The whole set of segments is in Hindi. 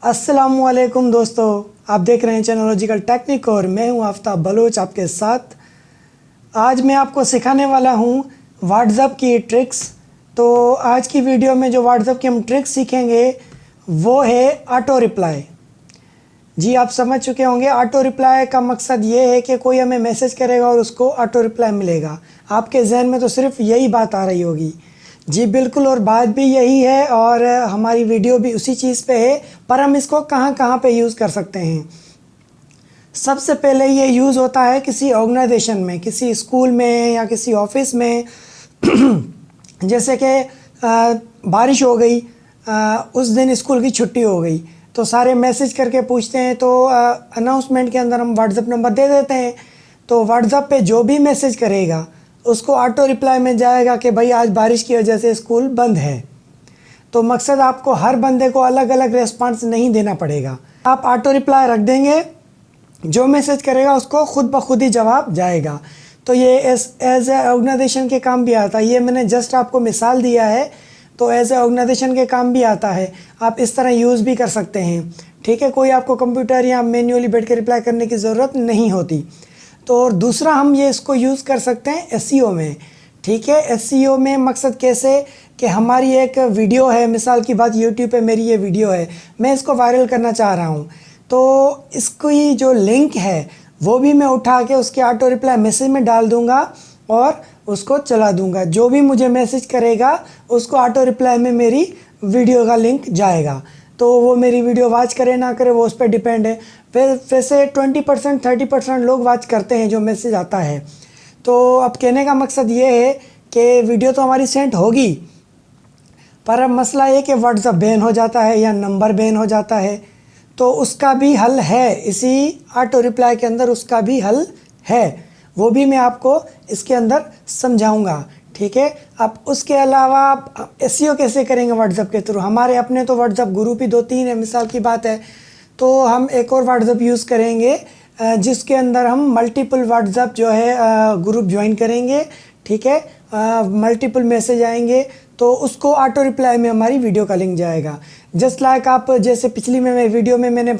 अस्सलामुअलैकुम दोस्तों, आप देख रहे हैं चैनोलॉजिकल टेक्निक और मैं हूं आफ्ताब बलोच आपके साथ। आज मैं आपको सिखाने वाला हूं व्हाट्सएप की ट्रिक्स। तो आज की वीडियो में जो व्हाट्सएप की हम ट्रिक्स सीखेंगे वो है ऑटो रिप्लाई। जी, आप समझ चुके होंगे ऑटो रिप्लाई का मकसद ये है कि कोई हमें मैसेज करेगा और उसको ऑटो रिप्लाई मिलेगा। आपके जहन में तो सिर्फ यही बात आ रही होगी। जी बिल्कुल, और बात भी यही है और हमारी वीडियो भी उसी चीज़ पे है, पर हम इसको कहाँ कहाँ पे यूज़ कर सकते हैं। सबसे पहले ये यूज़ होता है किसी ऑर्गेनाइजेशन में, किसी स्कूल में या किसी ऑफिस में। जैसे कि बारिश हो गई, उस दिन स्कूल की छुट्टी हो गई, तो सारे मैसेज करके पूछते हैं, तो अनाउंसमेंट के अंदर हम व्हाट्सएप नंबर दे देते हैं। तो व्हाट्सएप पे जो भी मैसेज करेगा उसको ऑटो रिप्लाई में जाएगा कि भाई आज बारिश की वजह से स्कूल बंद है। तो मकसद आपको हर बंदे को अलग अलग रेस्पॉन्स नहीं देना पड़ेगा, आप ऑटो रिप्लाई रख देंगे, जो मैसेज करेगा उसको खुद ब खुद ही जवाब जाएगा। तो ये एज ए ऑर्गेनाइजेशन के काम भी आता है। ये मैंने जस्ट आपको मिसाल दिया है, तो एज ए ऑर्गेनाइजेशन के काम भी आता है। आप इस तरह यूज़ भी कर सकते हैं, ठीक है। कोई आपको कंप्यूटर या मैन्युअली बैठ के रिप्लाई करने की ज़रूरत नहीं होती। तो और दूसरा हम ये इसको यूज़ कर सकते हैं एसईओ में, ठीक है। एसईओ में मकसद कैसे कि हमारी एक वीडियो है, मिसाल की बात यूट्यूब पे मेरी ये वीडियो है, मैं इसको वायरल करना चाह रहा हूँ, तो इसकी जो लिंक है वो भी मैं उठा के उसके ऑटो रिप्लाई मैसेज में डाल दूँगा और उसको चला दूँगा। जो भी मुझे मैसेज करेगा उसको ऑटो रिप्लाई में मेरी वीडियो का लिंक जाएगा। तो वो मेरी वीडियो वॉच करे ना करे वो उस पर डिपेंड है। वैसे 20% 30% लोग वॉच करते हैं जो मैसेज आता है। तो अब कहने का मकसद ये है कि वीडियो तो हमारी सेंड होगी, पर अब मसला ये कि व्हाट्सएप बैन हो जाता है या नंबर बैन हो जाता है, तो उसका भी हल है, इसी ऑटो रिप्लाई के अंदर उसका भी हल है। वो भी मैं आपको इसके अंदर समझाऊंगा, ठीक है। अब उसके अलावा आप एसईओ कैसे करेंगे व्हाट्सएप के थ्रू। हमारे अपने तो व्हाट्सएप ग्रुप ही 2-3 है, मिसाल की बात है, तो हम एक और व्हाट्सएप यूज़ करेंगे जिसके अंदर हम मल्टीपल व्हाट्सएप जो है ग्रुप ज्वाइन करेंगे, ठीक है। मल्टीपल मैसेज आएंगे तो उसको ऑटो रिप्लाई में हमारी वीडियो का लिंक जाएगा। जस्ट लाइक आप जैसे पिछली वीडियो में मैंने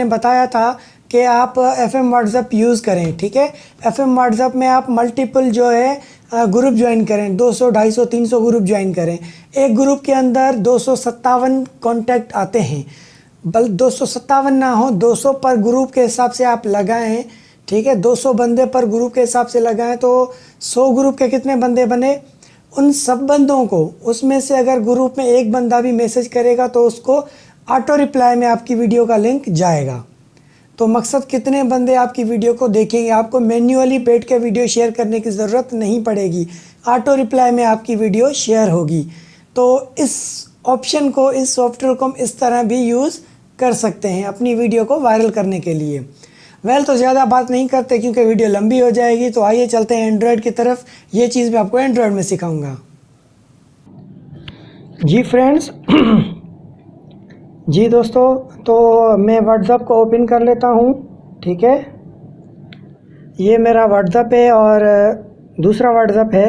बताया था कि आप FM व्हाट्सएप यूज़ करें, ठीक है। FM व्हाट्सएप में आप मल्टीपल जो है ग्रुप ज्वाइन करें, 200 250 300 ग्रुप ज्वाइन करें। एक ग्रुप के अंदर 257 कॉन्टैक्ट आते हैं, बल 257 ना हो, 200 पर ग्रुप के हिसाब से आप लगाएं, ठीक है। 200 बंदे पर ग्रुप के हिसाब से लगाएं तो 100 ग्रुप के कितने बंदे बने। उन सब बंदों को, उसमें से अगर ग्रुप में एक बंदा भी मैसेज करेगा तो उसको ऑटो रिप्लाई में आपकी वीडियो का लिंक जाएगा। तो मकसद कितने बंदे आपकी वीडियो को देखेंगे, आपको मैन्युअली बैठ के वीडियो शेयर करने की ज़रूरत नहीं पड़ेगी, ऑटो रिप्लाई में आपकी वीडियो शेयर होगी। तो इस ऑप्शन को, इस सॉफ्टवेयर को हम इस तरह भी यूज़ कर सकते हैं अपनी वीडियो को वायरल करने के लिए। तो ज़्यादा बात नहीं करते क्योंकि वीडियो लंबी हो जाएगी, तो आइए चलते हैं एंड्रॉयड की तरफ। ये चीज़ मैं आपको एंड्रॉयड में सिखाऊंगा। जी फ्रेंड्स, जी दोस्तों, तो मैं व्हाट्सएप को ओपन कर लेता हूँ, ठीक है। ये मेरा व्हाट्सएप है और दूसरा व्हाट्सएप है,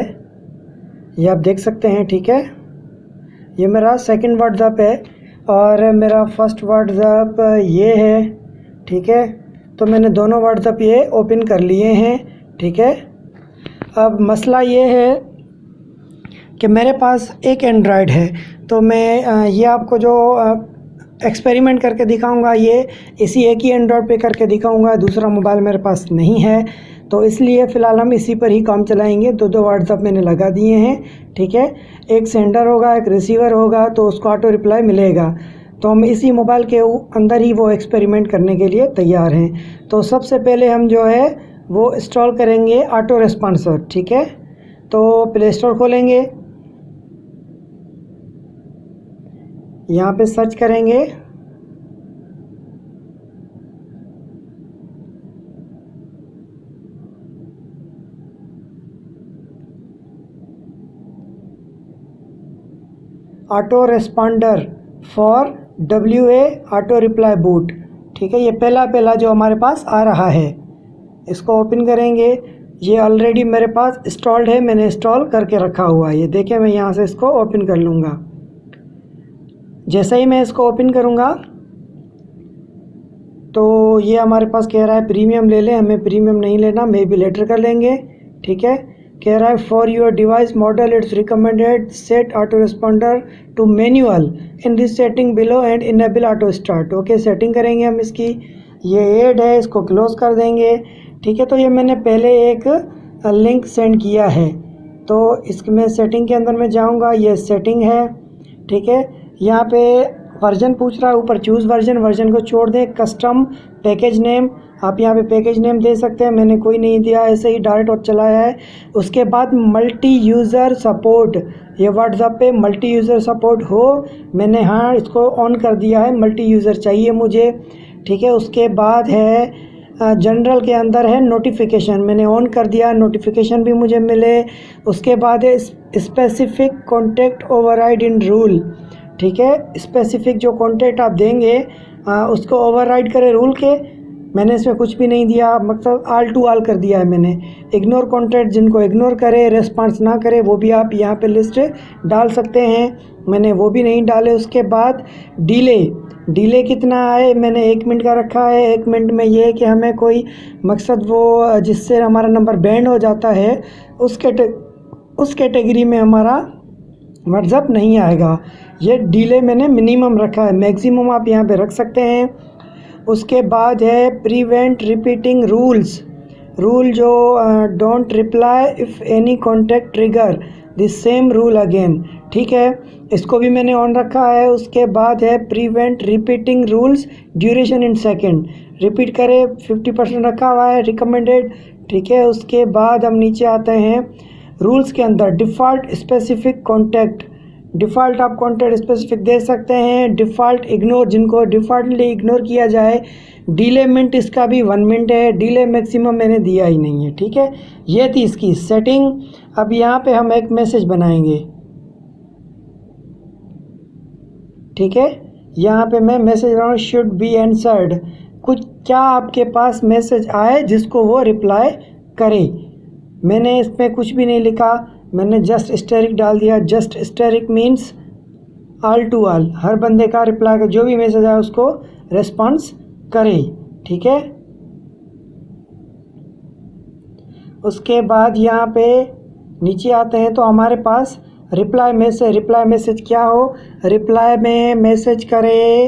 ये आप देख सकते हैं, ठीक है। ये मेरा सेकंड व्हाट्सएप है और मेरा फर्स्ट व्हाट्सएप ये है, ठीक है। तो मैंने दोनों व्हाट्सएप ये ओपन कर लिए हैं, ठीक है। अब मसला ये है कि मेरे पास एक एंड्रॉयड है, तो मैं ये आपको जो एक्सपेरिमेंट करके दिखाऊंगा ये इसी एक ही एंड्रॉयड पे करके दिखाऊंगा। दूसरा मोबाइल मेरे पास नहीं है, तो इसलिए फ़िलहाल हम इसी पर ही काम चलाएंगे। दो व्हाट्सएप मैंने लगा दिए हैं, ठीक है। एक सेंडर होगा, एक रिसीवर होगा, तो उसको ऑटो रिप्लाई मिलेगा। तो हम इसी मोबाइल के अंदर ही वो एक्सपेरिमेंट करने के लिए तैयार हैं। तो सबसे पहले हम जो है वो इंस्टॉल करेंगे ऑटो रेस्पॉन्सर, ठीक है। तो प्ले स्टोर खोलेंगे, यहाँ पे सर्च करेंगे auto responder for WA auto reply boot, ठीक है। ये पहला जो हमारे पास आ रहा है, इसको ओपन करेंगे। ये ऑलरेडी मेरे पास इंस्टॉल्ड है, मैंने इंस्टॉल करके रखा हुआ है। ये देखें, मैं यहाँ से इसको ओपन कर लूँगा। जैसे ही मैं इसको ओपन करूँगा तो ये हमारे पास कह रहा है प्रीमियम ले लें, हमें प्रीमियम नहीं लेना, मे बी लेटर कर लेंगे। ठीक है, कह रहा है for your device model it's recommended set auto responder to manual in this setting below and enable auto start. Okay, setting करेंगे हम इसकी। ये ऐड है, इसको क्लोज कर देंगे। ठीक है, तो ये मैंने पहले एक लिंक सेंड किया है, तो इसमें सेटिंग के अंदर मैं जाऊंगा, ये सेटिंग है। ठीक है, यहाँ पे वर्जन पूछ रहा है, ऊपर चूज़ वर्जन को छोड़ दें। कस्टम पैकेज नेम, आप यहाँ पे पैकेज नेम दे सकते हैं, मैंने कोई नहीं दिया, ऐसे ही डायरेक्ट और चलाया है। उसके बाद मल्टी यूज़र सपोर्ट, ये व्हाट्सएप पे मल्टी यूज़र सपोर्ट हो, मैंने हाँ इसको ऑन कर दिया है, मल्टी यूज़र चाहिए मुझे। ठीक है, उसके बाद है जनरल के अंदर है नोटिफिकेशन, मैंने ऑन कर दिया, नोटिफिकेशन भी मुझे मिले। उसके बाद है specific contact override in rule. ठीक है, स्पेसिफिक जो कॉन्टैक्ट आप देंगे उसको ओवरराइड करे रूल के, मैंने इसमें कुछ भी नहीं दिया, मतलब ऑल टू ऑल कर दिया है मैंने। इग्नोर कॉन्टैक्ट, जिनको इग्नोर करे, रेस्पॉन्स ना करे, वो भी आप यहाँ पे लिस्ट डाल सकते हैं, मैंने वो भी नहीं डाले। उसके बाद डिले कितना आए, मैंने 1 मिनट का रखा है। 1 मिनट में ये है कि हमें कोई मकसद वो जिससे हमारा नंबर बैंड हो जाता है उस कैटेगरी में हमारा व्हाट्सएप नहीं आएगा। ये डिले मैंने मिनिमम रखा है, मैक्सिमम आप यहाँ पे रख सकते हैं। उसके बाद है प्रिवेंट रिपीटिंग रूल जो don't reply if any contact trigger the same rule again. ठीक है, इसको भी मैंने ऑन रखा है। उसके बाद है prevent repeating rules duration in second, repeat करे 50% रखा हुआ है, रिकमेंडेड। ठीक है, उसके बाद हम नीचे आते हैं रूल्स के अंदर डिफ़ॉल्ट स्पेसिफिक कॉन्टैक्ट, डिफ़ॉल्ट आप कॉन्टैक्ट स्पेसिफिक दे सकते हैं। डिफ़ॉल्ट इग्नोर, जिनको डिफ़ॉल्टली इग्नोर किया जाए। डिले मिनट इसका भी 1 मिनट है, डिले मैक्सिमम मैंने दिया ही नहीं है। ठीक है, ये थी इसकी सेटिंग। अब यहाँ पे हम एक मैसेज बनाएंगे। ठीक है, यहाँ पे मैं मैसेज बनाऊँ, शुड बी आंसर्ड, कुछ क्या आपके पास मैसेज आए जिसको वो रिप्लाई करे। मैंने इसमें कुछ भी नहीं लिखा, मैंने जस्ट स्टेरिक डाल दिया। Just asterisk means all to all, हर बंदे का रिप्लाई का जो भी मैसेज आए उसको रेस्पॉन्स करे। ठीक है, उसके बाद यहाँ पे नीचे आते हैं तो हमारे पास रिप्लाई मैसेज क्या हो, रिप्लाई में मैसेज करे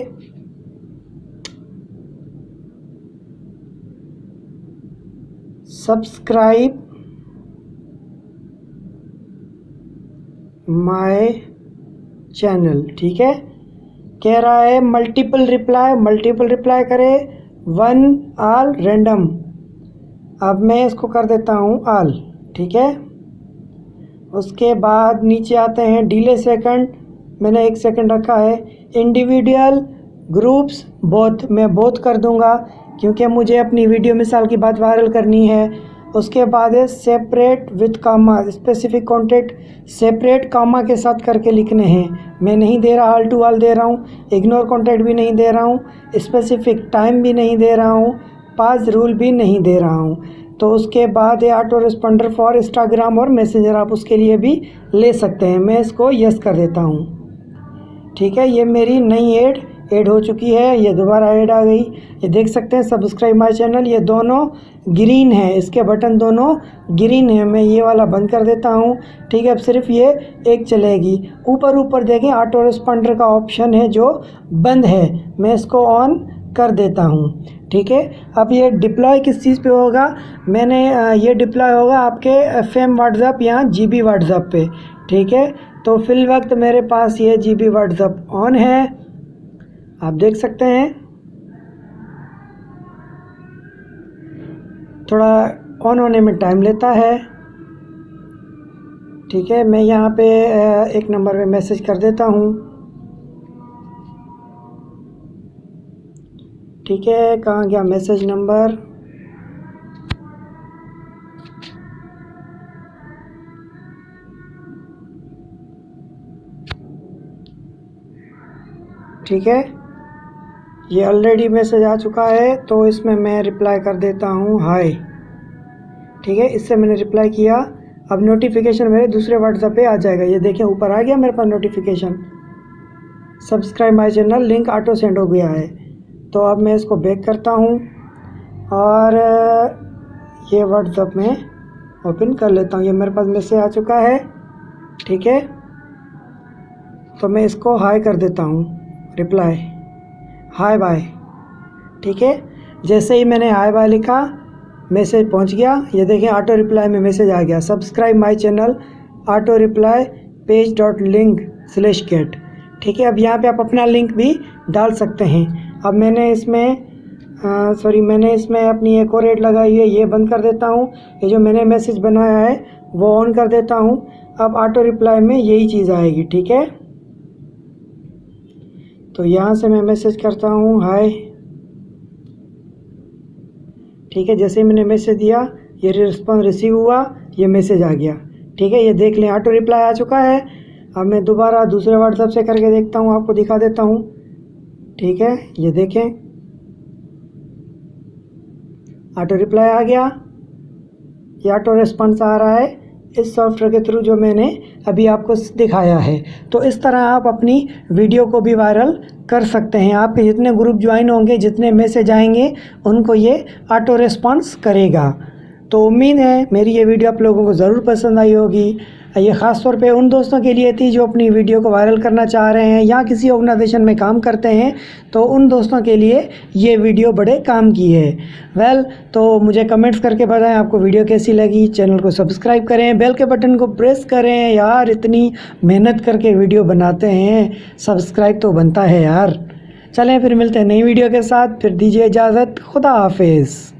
सब्सक्राइब माय चैनल। ठीक है, कह रहा है मल्टीपल रिप्लाई करे, 1 ऑल रैंडम। अब मैं इसको कर देता हूँ ऑल। ठीक है, उसके बाद नीचे आते हैं डिले सेकंड, मैंने 1 सेकंड रखा है। इंडिविजुअल ग्रुप्स बोथ, मैं बोथ कर दूंगा क्योंकि मुझे अपनी वीडियो मिसाल की बात वायरल करनी है। उसके बाद है separate with comma, specific contact separate comma के साथ करके लिखने हैं, मैं नहीं दे रहा, ऑल टू ऑल दे रहा हूँ। इग्नोर कॉन्टैक्ट भी नहीं दे रहा हूँ, स्पेसिफिक टाइम भी नहीं दे रहा हूँ, पास रूल भी नहीं दे रहा हूँ। तो उसके बाद है ऑटो रिस्पॉन्डर फॉर इंस्टाग्राम और मैसेंजर, आप उसके लिए भी ले सकते हैं, मैं इसको यस कर देता हूँ। ठीक है, ये मेरी नई ऐड हो चुकी है, ये दोबारा ऐड आ गई, ये देख सकते हैं सब्सक्राइब माय चैनल, ये दोनों ग्रीन है, इसके बटन दोनों ग्रीन है, मैं ये वाला बंद कर देता हूँ। ठीक है, अब सिर्फ ये एक चलेगी। ऊपर देखें ऑटो रिस्पॉन्डर का ऑप्शन है जो बंद है, मैं इसको ऑन कर देता हूँ। ठीक है, अब ये डिप्लॉय किस चीज़ पे होगा, मैंने ये डिप्लॉय होगा आपके FM व्हाट्सएप या GB व्हाट्सएप पे। ठीक है, तो फिल वक्त मेरे पास ये GB व्हाट्सएप ऑन है, आप देख सकते हैं। थोड़ा ऑन होने में टाइम लेता है। ठीक है, मैं यहाँ पे 1 नंबर पे मैसेज कर देता हूँ। ठीक है, कहाँ गया मैसेज नंबर, ठीक है, ये ऑलरेडी मैसेज आ चुका है, तो इसमें मैं रिप्लाई कर देता हूँ हाय। ठीक है, इससे मैंने रिप्लाई किया। अब नोटिफिकेशन मेरे दूसरे व्हाट्सएप पे आ जाएगा, ये देखें ऊपर आ गया मेरे पास notification, subscribe my channel link auto send हो गया है। तो अब मैं इसको बैक करता हूँ और ये व्हाट्सएप में ओपन कर लेता हूँ। ये मेरे पास मैसेज आ चुका है, ठीक है। तो मैं इसको हाय कर देता हूँ, रिप्लाई हाय बाय, ठीक है। जैसे ही मैंने हाय बाय लिखा मैसेज पहुँच गया। ये देखें ऑटो रिप्लाई में मैसेज आ गया, subscribe my channel auto reply page.link/get, ठीक है। अब यहाँ पे आप अपना लिंक भी डाल सकते हैं। अब मैंने इसमें अपनी एक और ऐड लगाई है, ये बंद कर देता हूँ। ये जो मैंने मैसेज बनाया है वो ऑन कर देता हूँ। अब ऑटो रिप्लाई में यही चीज़ आएगी, ठीक है। तो यहाँ से मैं मैसेज करता हूँ हाय, ठीक है। जैसे मैंने मैसेज दिया ये रिस्पॉन्स रिसीव हुआ, ये मैसेज आ गया, ठीक है। ये देख लें ऑटो रिप्लाई आ चुका है। अब मैं दोबारा दूसरे व्हाट्सएप से करके देखता हूँ, आपको दिखा देता हूँ, ठीक है। ये देखें ऑटो रिप्लाई आ गया, ये ऑटो रिस्पॉन्स आ रहा है इस सॉफ्टवेयर के थ्रू जो मैंने अभी आपको दिखाया है। तो इस तरह आप अपनी वीडियो को भी वायरल कर सकते हैं। आपके जितने ग्रुप ज्वाइन होंगे, जितने मैसेज आएंगे, उनको ये ऑटो रिस्पॉन्स करेगा। तो उम्मीद है मेरी ये वीडियो आप लोगों को ज़रूर पसंद आई होगी। ये ख़ास तौर पे उन दोस्तों के लिए थी जो अपनी वीडियो को वायरल करना चाह रहे हैं या किसी ऑर्गेनाइजेशन में काम करते हैं, तो उन दोस्तों के लिए ये वीडियो बड़े काम की है। तो मुझे कमेंट्स करके बताएं आपको वीडियो कैसी लगी। चैनल को सब्सक्राइब करें, बेल के बटन को प्रेस करें। यार इतनी मेहनत करके वीडियो बनाते हैं, सब्सक्राइब तो बनता है यार। चलें फिर मिलते हैं नई वीडियो के साथ, फिर दीजिए इजाज़त, खुदा हाफिज़।